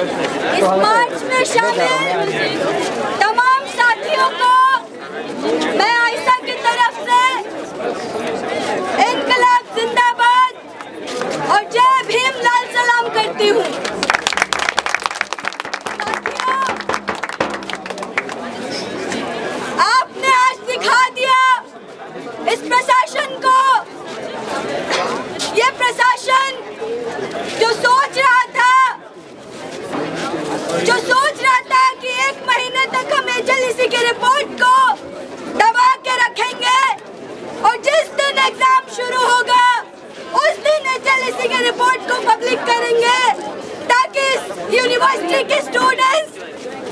इस मार्च में शामिल तमाम साथियों को मैं आयशा की तरफ से इनकलाब जिंदाबाद और जय भीम लाल सलाम करती हूँ। आपने आज दिखा दिया इस प्रशासन को, ये प्रशासन जो सोच रहा था कि एक महीने तक हम एजेंसी की रिपोर्ट को दबा के रखेंगे और जिस दिन एग्जाम शुरू होगा उस दिन एजेंसी की रिपोर्ट को पब्लिक करेंगे, ताकि यूनिवर्सिटी के स्टूडेंट्स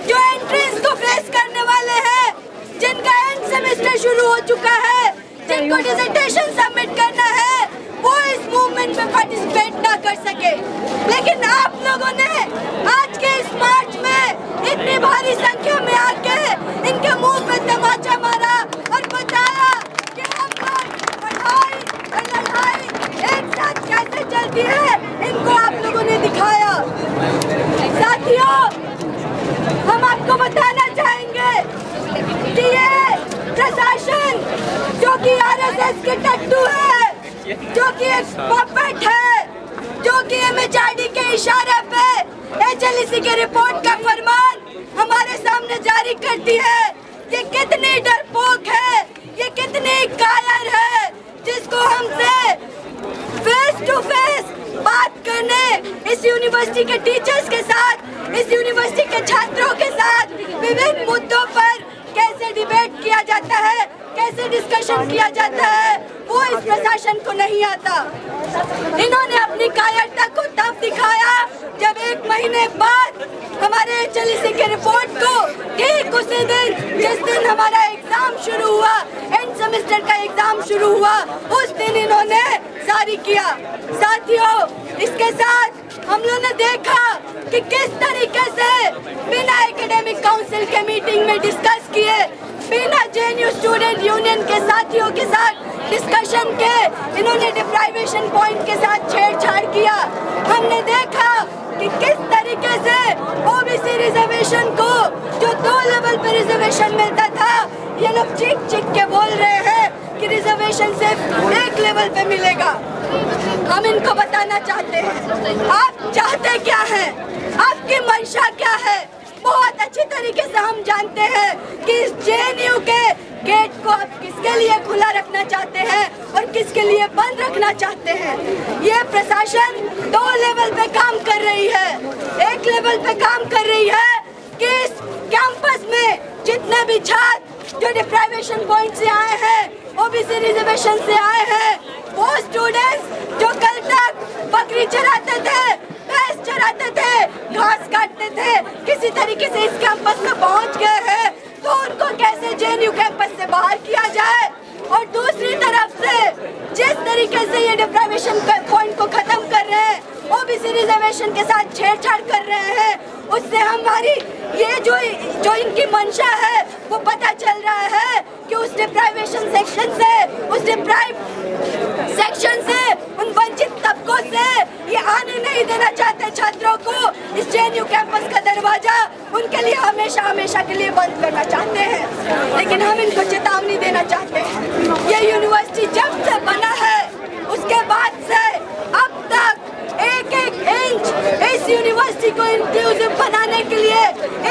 जो एंट्रेंस को फेस करने वाले हैं, जिनका एंड सेमेस्टर शुरू हो चुका है, जिनको डिसर्टेशन सबमिट करना है, वो इस मूवमेंट में पार्टिसिपेट ना कर सके। लेकिन आप लोगों ने आज के इस मार्च में इतनी भारी संख्या में आके इनके मुंह पे तमाचा मारा और बताया कि हम लोग पढ़ाई और लड़ाई एक साथ कैसे चलती है, इनको आप लोगों ने दिखाया। साथियों, हम आपको बताना चाहेंगे कि ये प्रशासन जो कि आरएसएस के टट्टू है, जो कि एक पपेट है, जो कि एमएचआरडी के इशारे पे एजेंसी के रिपोर्ट का फरमान हमारे सामने जारी करती है, ये कितनी डरपोक है, ये कितनी कायर है, जिसको हमसे फेस टू फेस बात करने इस यूनिवर्सिटी के टीचर्स के साथ, इस यूनिवर्सिटी के छात्रों के साथ विभिन्न मुद्दों पर कैसे डिबेट किया जाता है, कैसे डिस्कशन किया जाता है, वो इस प्रशासन को नहीं आता। इन्होंने अपनी कायरता को तब दिखाया जब एक महीने बाद हमारे एजेंसी के रिपोर्ट को ठीक उसी दिन जिस दिन हमारा एग्जाम शुरू हुआ, एंड सेमेस्टर का एग्जाम शुरू हुआ, उस दिन इन्होंने जारी किया। साथियों, इसके साथ हम लोगों ने देखा कि किस तरीके से बिना एकेडमिक काउंसिल के मीटिंग में डिस्कस किए, बिना जेएनयू स्टूडेंट यूनियन के साथियों के साथ डिस्कशन के इन्होंने डिप्राइवेशन पॉइंट के साथ छेड़छाड़ किया। हमने देखा कि किस तरीके से ओबीसी रिजर्वेशन को, जो 2 लेवल पे रिजर्वेशन मिलता था, ये लोग चीख के बोल रहे हैं कि रिजर्वेशन सिर्फ 1 लेवल पे मिलेगा। हम इनको बताना चाहते हैं, आप चाहते क्या हैं, आपकी मंशा क्या है, बहुत अच्छी तरीके से हम जानते हैं कि इस जेएनयू के गेट को आप किसके लिए खुला रखना चाहते हैं और किसके लिए बंद रखना चाहते हैं। ये प्रशासन 2 लेवल पे काम कर रही है। एक लेवल पे काम कर रही है कि इस कैंपस में जितने भी छात्र जो डिप्राइवेशन पॉइंट से आए हैं, ओबीसी रिजर्वेशन से आए हैं, वो स्टूडेंट्स जो कल तक बकरी चराते थे, भैंस चराते थे, घास काटते थे, किसी तरीके से इस कैंपस में पहुंच गए हैं, तो उनको कैसे जेएनयू कैंपस से बाहर किया जाए। और दूसरी तरफ से जिस तरीके से ये डिप्राइवेशन पॉइंट को खत्म कर रहे हैं, ओबीसी रिजर्वेशन के साथ छेड़छाड़ कर रहे हैं, उससे हमारी ये जो इनकी मंशा है वो पता चल रहा है कि उस डिप्राइवेशन सेक्शन से, उस डिप्राइव सेक्शन से, उन वंचित तबकों से ये आने नहीं देना चाहते छात्रों को। इस जेएनयू कैंपस का दरवाजा उनके लिए हमेशा के लिए बंद करना चाहते हैं। लेकिन हम इनको चेतावनी देना चाहते हैं, ये यूनिवर्सिटी जब से बना है उसके बाद से अब तक एक इंच इस यूनिवर्सिटी को इंक्लूसिव बनाने के लिए,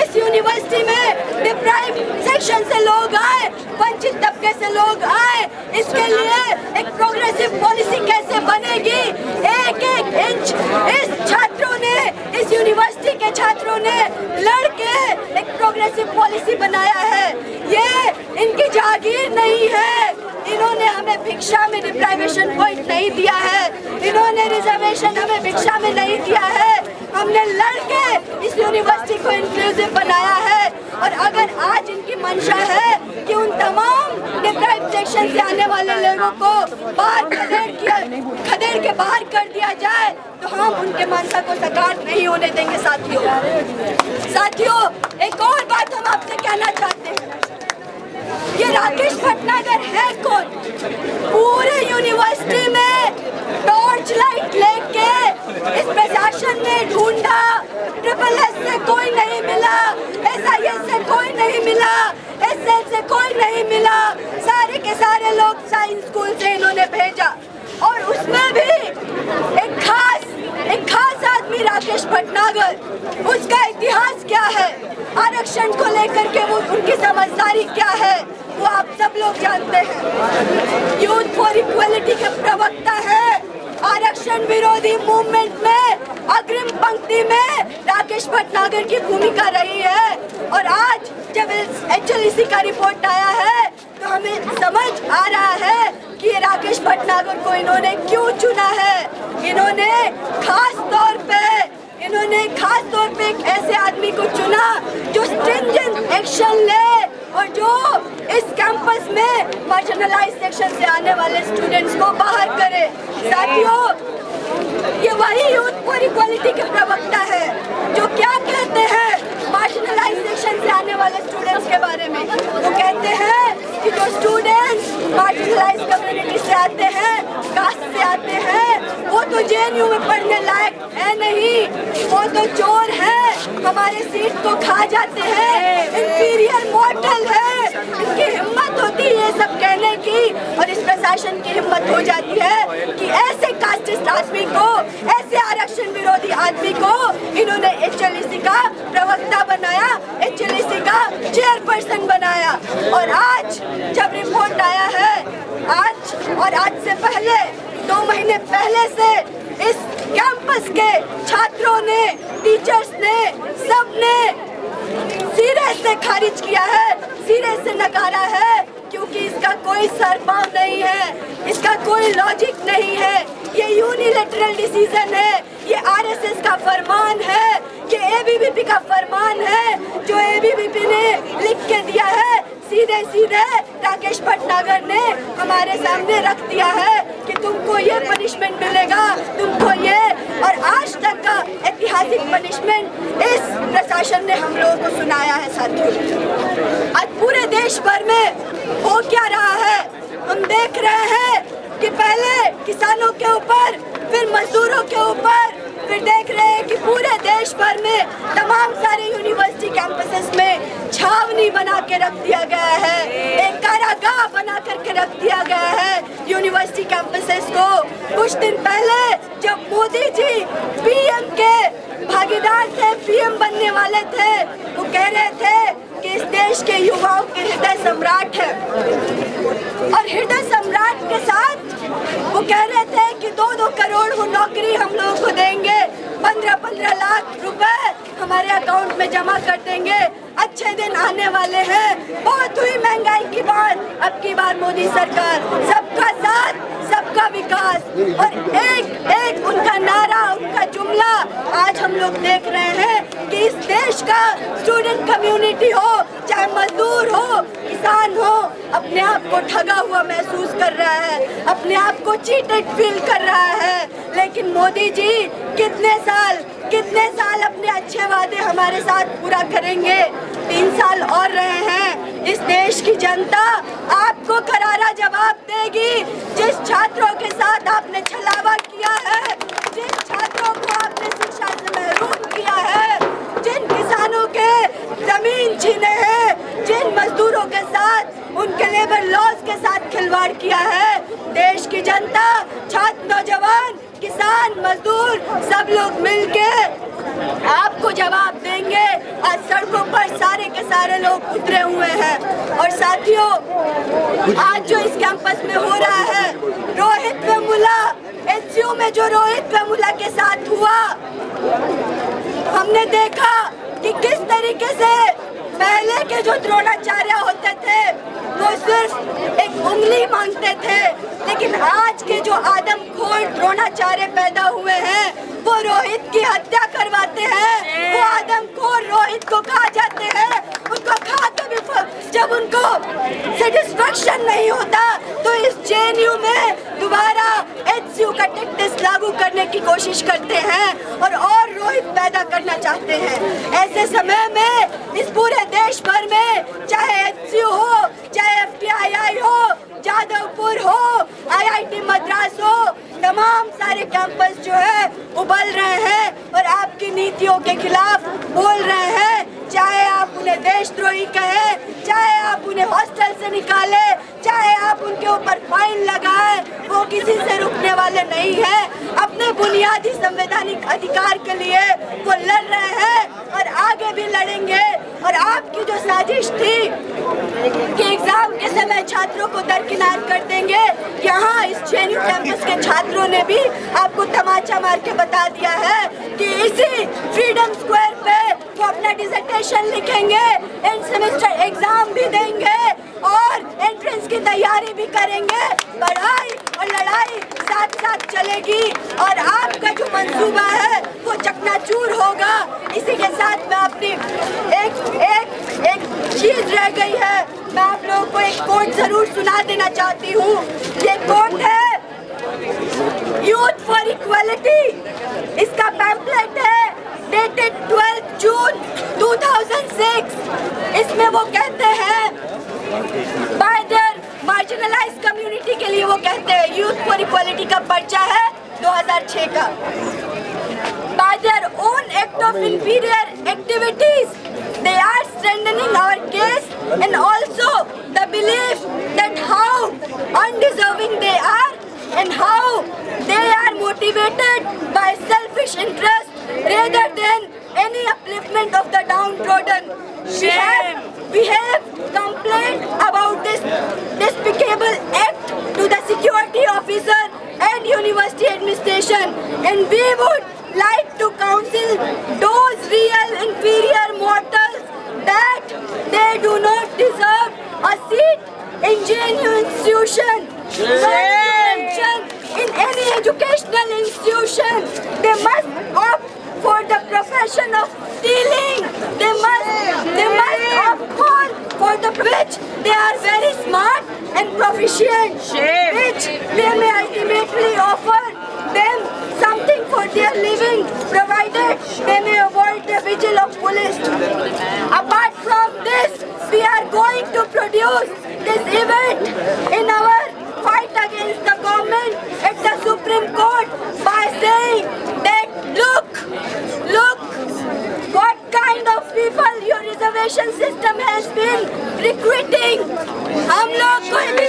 इस यूनिवर्सिटी में डिप्राइव सेक्शन से लोग आए, वंचित तबके से लोग आए, इसके लिए एक प्रोग्रेसिव पॉलिसी कैसे बनेगी, एक इंच इस छात्रों ने, इस यूनिवर्सिटी के छात्रों ने लड़के एक प्रोग्रेसिव पॉलिसी बनाया है। ये इनकी जागीर नहीं है, इन्होंने हमें भिक्षा में डिप्राइवेशन पॉइंट नहीं दिया है, इन्होंने रिजर्वेशन हमें भिक्षा में नहीं दिया है, हमने लड़के इस यूनिवर्सिटी को इंक्लूसिव बनाया है। और अगर आज इनकी मंशा है कि उन तमाम डिप्राइव सेक्शन से आने वाले लोगों को बाहर खदेड़ के बाहर कर दिया जाए, तो हम उनके मंशा को साकार नहीं होने देंगे। साथियों, एक और बात हम आपसे कहना चाहते हैं, ये राकेश भटनागर है कौन? पूरे यूनिवर्सिटी में टॉर्च लाइट लेके इस प्रशासन ने ढूंढा, SSS नहीं मिला, एसएल से कोई नहीं मिला, सारे के सारे लोग साइंस स्कूल से इन्होंने भेजा। और उसमें भी एक खास आदमी राकेश भटनागर, उसका इतिहास क्या है, आरक्षण को लेकर के वो उनकी समझदारी क्या है, वो आप सब लोग जानते हैं। यूथ फॉर इक्वलिटी के प्रवक्ता है, आरक्षण विरोधी मूवमेंट में अग्रिम पंक्ति में राकेश भटनागर की भूमिका रही है। और आज जब HLEC का रिपोर्ट आया है तो हमें समझ आ रहा है कि राकेश भटनागर को इन्होंने क्यों चुना है। इन्होंने खास तौर पे एक ऐसे आदमी को चुना जो स्ट्रिंजेंट एक्शन ले और जो इस कैंपस में मार्जिनलाइज्ड सेक्शन से आने वाले स्टूडेंट्स को बाहर करे। साथियों, ये वही यूथ फॉर इक्वलिटी के प्रवक्ता है जो क्या कहते हैं मार्जिनलाइज्ड सेक्शन से आने वाले स्टूडेंट्स के बारे में। वो कहते हैं कि जो स्टूडेंट्स मार्जिनलाइज्ड कम्युनिटी से आते हैं, कास्ट से आते हैं, वो तो JNU में पढ़ने लायक है नहीं, वो तो चोर है, हमारे सीट को खा जाते हैं, इंफीरियर मॉडल है। इनकी हिम्मत होती है ये सब कहने की, और इस प्रशासन की हिम्मत हो जाती है कि ऐसे कास्टिस्ट आदमी को, ऐसे आरक्षण विरोधी आदमी को इन्होंने HLEC का प्रवक्ता बनाया, HLEC का चेयरपर्सन बनाया। और आज जब रिपोर्ट आया है, आज से पहले 2 महीने पहले से इस कैंपस के छात्रों ने, टीचर्स ने, सबने सिरे से खारिज किया है, सिरे से नकारा है, क्योंकि इसका कोई सरपाव नहीं है, इसका कोई लॉजिक नहीं है। ये यूनिलैटरल डिसीजन है, ये RSS का फरमान है, ये ABVP का फरमान है, जो ABVP ने लिख के दिया है, सीधे राकेश भटनागर ने हमारे सामने रख दिया है कि तुमको ये पनिशमेंट मिलेगा, तुमको ये। और आज तक का ऐतिहासिक पनिशमेंट इस प्रशासन ने हम लोगों को सुनाया है। साथियों, आज पूरे देश भर में हो क्या रहा है हम देख रहे हैं कि पहले किसानों के ऊपर, फिर मजदूरों के ऊपर, फिर देख रहे हैं कि पूरे देश भर में तमाम सारे यूनिवर्सिटी कैंपसेस में छावनी बना के रख दिया गया है, एक कारागाह बना करके रख दिया गया है यूनिवर्सिटी कैंपसेस को। कुछ दिन पहले जब मोदी जी PM के भागीदार थे, PM बनने वाले थे, वो कह रहे थे कि इस देश के युवाओं के हृदय सम्राट है, और हृदय सम्राट के साथ वो कह रहे थे कि 2-2 करोड़ वो नौकरी हम लोगों को देंगे, 15-15 लाख रुपए हमारे अकाउंट में जमा कर देंगे, अच्छे दिन आने वाले हैं। बहुत हुई महंगाई की बात, अब की बार मोदी सरकार, सबका साथ, सबका विकास, और एक उनका नारा, उनका जुमला आज हम लोग देख रहे हैं कि इस देश का स्टूडेंट कम्युनिटी हो, चाहे मजदूर हो, किसान हो, अपने आप को ठगा हुआ महसूस कर रहा है, अपने आप को चीटेड फील कर रहा है। लेकिन मोदी जी कितने साल अपने अच्छे वादे हमारे साथ पूरा करेंगे? 3 साल और रहे हैं। इस देश की जनता आपको करारा जवाब देगी। जिस छात्रों के साथ आपने छलावा किया है, जिन छात्रों को आपने शिक्षा से महरूम किया है, जिन किसानों के जमीन छीने हैं, जिन मजदूरों के साथ, उनके लेबर लॉज के साथ खिलवाड़ किया है, देश की जनता, छात्र, नौजवान, किसान, मजदूर, सब लोग मिलके आपको जवाब देंगे। आज सड़कों पर सारे के सारे लोग उतरे हुए हैं। और साथियों, आज जो इस कैंपस में हो रहा है, रोहित वेमुला, HCU में जो रोहित वेमुला के साथ हुआ, हमने देखा कि किस तरीके से पहले के जो द्रोणाचार्य होते थे वो सिर्फ एक उंगली मांगते थे, लेकिन आज के जो आदमखोर द्रोणाचार्य पैदा हुए हैं वो रोहित की हत्या करवाते हैं। वो आदमखोर रोहित को खा जाते हैं, उनको खा के भी जब उनको सेटिस्फेक्शन नहीं होता तो इस JNU में दोबारा HCU का टेक्टिस लागू करने की कोशिश करते हैं और रोहित पैदा करना चाहते हैं। ऐसे समय में इस पूरे देश भर में, चाहे HCU हो, चाहे FTII हो, जादवपुर हो, IIT मद्रास हो, तमाम सारे कैंपस जो है उबल रहे हैं और आपकी नीतियों के खिलाफ बोल रहे हैं। चाहे आप उन्हें देशद्रोही कहे, चाहे आप उन्हें हॉस्टल से निकाले, चाहे आप उनके ऊपर फाइन लगाए, वो किसी से रुकने वाले नहीं है। अपने बुनियादी संवैधानिक अधिकार के लिए वो लड़ रहे हैं और आगे भी लड़ेंगे। और आपकी जो साजिश थी कि एग्जाम के समय छात्रों को दरकिनार कर देंगे, यहाँ इस जेएनयू कैंपस के छात्रों ने भी आपको तमाचा मार के बता दिया है कि इसी फ्रीडम स्क्वायर पे वो अपना डिसर्टेशन लिखेंगे, एंड सेमेस्टर एग्जाम भी देंगे और एंट्रेंस की तैयारी भी करेंगे। पढ़ाई और लड़ाई साथ साथ चलेगी और आपका जो मंसूबा है वो चकनाचूर होगा। इसी के साथ मैं अपनी एक चीज रह गई है, मैं आप लोगों को एक कोट जरूर सुना देना चाहती हूँ। ये कोट है यूथ फॉर इक्वालिटी, इसका पैम्पलेट है डेटेड 12 जून 2006। इसमें वो कहते हैं बाय देयर मार्जिनलाइज्ड कम्युनिटी के लिए वो कहते हैं, यूथ फॉर इक्वालिटी का पर्चा है 2006 का। By their own act of inferior activities, they are strengthening our case, and also the belief that how undeserving they are and how they are motivated by selfish interest rather than any upliftment of the downtrodden. We have complained about this despicable act to the security officer and university administration, and we would like to counsel those real inferior mortals that they do not deserve a seat in JNU institution. In any educational institution, they must opt for the profession of stealing. They must opt for the which they are very smart and proficient, which they may ultimately offer them something for their living, provided they may avoid the vigil of police. Apart from this, we are going to produce this event in our fight against the government at the Supreme Court by saying that look what kind of people your reservation system has been recruiting. हम लोग कोई भी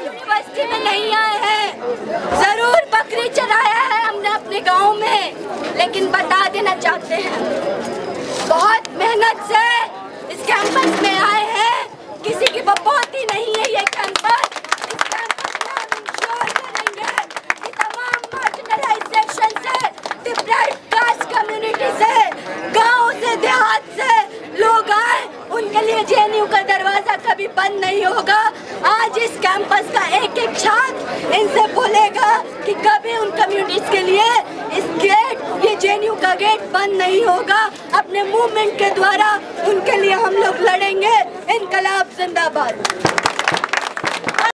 university में नहीं आए हैं, जरूर बकरी चराया है हमने अपने गांव में, लेकिन बता देना चाहते हैं बहुत मेहनत से इस कैंपस में आए हैं, किसी की बपौती नहीं है ये कैंपस। इस कैंपस में हम इंश्योर करेंगे कि तमाम मार्जिनलाइज्ड सेक्शन से, डिप्राइव्ड कास्ट कम्युनिटी से, गांव से, देहात से लोग आए, उनके लिए जेएनयू का दरवाजा कभी बंद नहीं होगा। आज इस कैंपस का एक एक छात्र इनसे बोलेगा कि कभी उन कम्युनिटीज के लिए इस गेट, ये जेएनयू का गेट बंद नहीं होगा। अपने मूवमेंट के द्वारा उनके लिए हम लोग लड़ेंगे। इनकलाब जिंदाबाद।